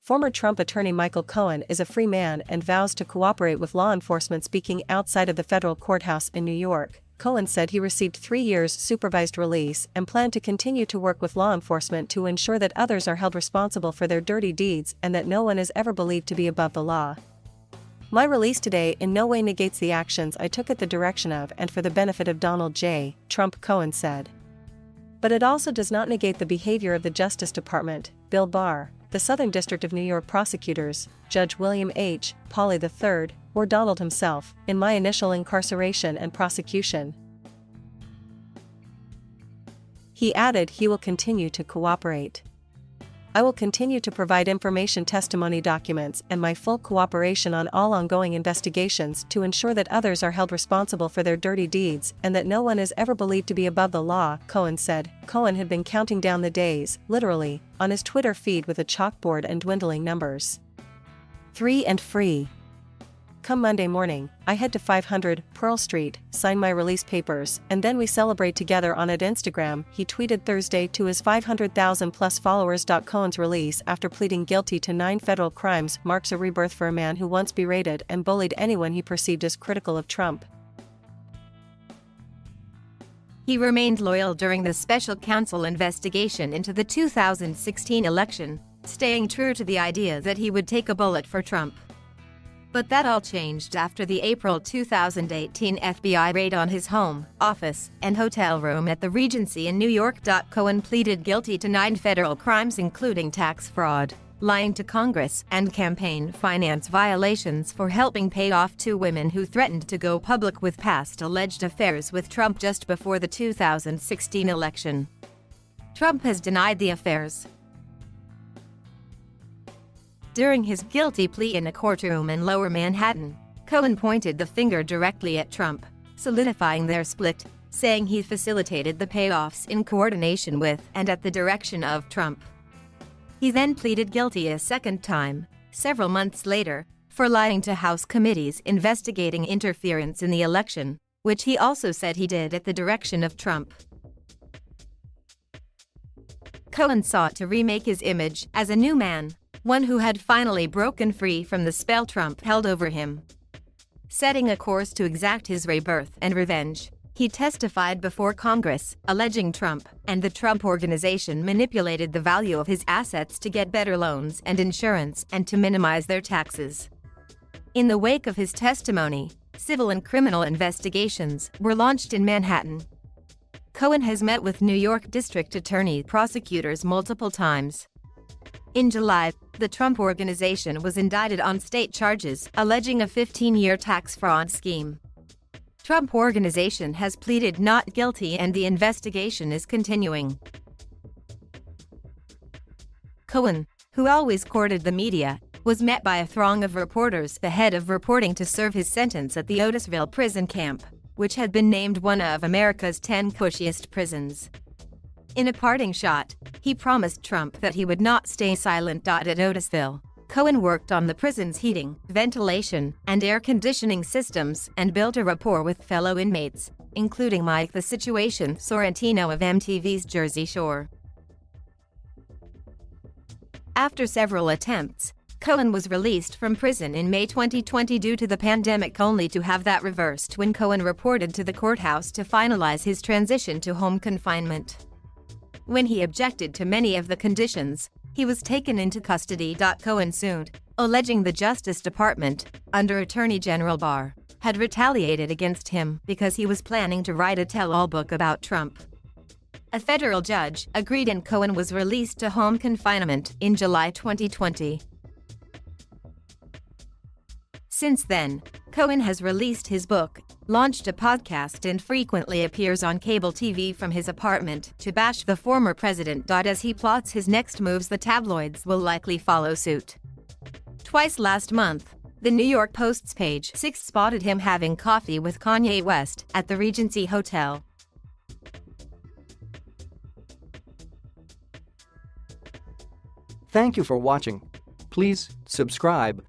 Former Trump attorney Michael Cohen is a free man and vows to cooperate with law enforcement speaking outside of the federal courthouse in New York. Cohen said he received 3 years supervised release and planned to continue to work with law enforcement to ensure that others are held responsible for their dirty deeds and that no one is ever believed to be above the law. My release today in no way negates the actions I took at the direction of and for the benefit of Donald J. Trump, Cohen said. But it also does not negate the behavior of the Justice Department, Bill Barr, the Southern District of New York prosecutors, Judge William H. Pauley III, or Donald himself, in my initial incarceration and prosecution. He added he will continue to cooperate. I will continue to provide information, testimony documents, and my full cooperation on all ongoing investigations to ensure that others are held responsible for their dirty deeds and that no one is ever believed to be above the law, Cohen said. Cohen had been counting down the days, literally, on his Twitter feed with a chalkboard and dwindling numbers. 3 and free. Come Monday morning, I head to 500 Pearl Street, sign my release papers, and then we celebrate together on Instagram, he tweeted Thursday to his 500,000 plus followers. Cohen's release after pleading guilty to 9 federal crimes marks a rebirth for a man who once berated and bullied anyone he perceived as critical of Trump. He remained loyal during the special counsel investigation into the 2016 election, staying true to the idea that he would take a bullet for Trump. But that all changed after the April 2018 FBI raid on his home, office, and hotel room at the Regency in New York. Cohen pleaded guilty to 9 federal crimes including tax fraud, lying to Congress, and campaign finance violations for helping pay off 2 women who threatened to go public with past alleged affairs with Trump just before the 2016 election. Trump has denied the affairs. During his guilty plea in a courtroom in Lower Manhattan, Cohen pointed the finger directly at Trump, solidifying their split, saying he facilitated the payoffs in coordination with and at the direction of Trump. He then pleaded guilty a second time, several months later, for lying to House committees investigating interference in the election, which he also said he did at the direction of Trump. Cohen sought to remake his image as a new man, one who had finally broken free from the spell Trump held over him. Setting a course to exact his rebirth and revenge, he testified before Congress, alleging Trump and the Trump Organization manipulated the value of his assets to get better loans and insurance and to minimize their taxes. In the wake of his testimony, civil and criminal investigations were launched in Manhattan. Cohen has met with New York District Attorney prosecutors multiple times. In July, the Trump Organization was indicted on state charges alleging a 15-year tax fraud scheme. Trump Organization has pleaded not guilty and the investigation is continuing. Cohen, who always courted the media, was met by a throng of reporters ahead of reporting to serve his sentence at the Otisville prison camp, which had been named one of America's 10 cushiest prisons. In a parting shot, he promised Trump that he would not stay silent. At Otisville, Cohen worked on the prison's heating, ventilation, and air conditioning systems and built a rapport with fellow inmates, including Mike the Situation Sorrentino of MTV's Jersey Shore. After several attempts, Cohen was released from prison in May 2020 due to the pandemic, only to have that reversed when Cohen reported to the courthouse to finalize his transition to home confinement. When he objected to many of the conditions, he was taken into custody. Cohen sued, alleging the Justice Department, under Attorney General Barr, had retaliated against him because he was planning to write a tell-all book about Trump. A federal judge agreed and Cohen was released to home confinement in July 2020. Since then, Cohen has released his book, launched a podcast and frequently appears on cable TV from his apartment to bash the former president. As he plots his next moves, the tabloids will likely follow suit. Twice last month, the New York Post's page 6 spotted him having coffee with Kanye West at the Regency Hotel. Thank you for watching. Please subscribe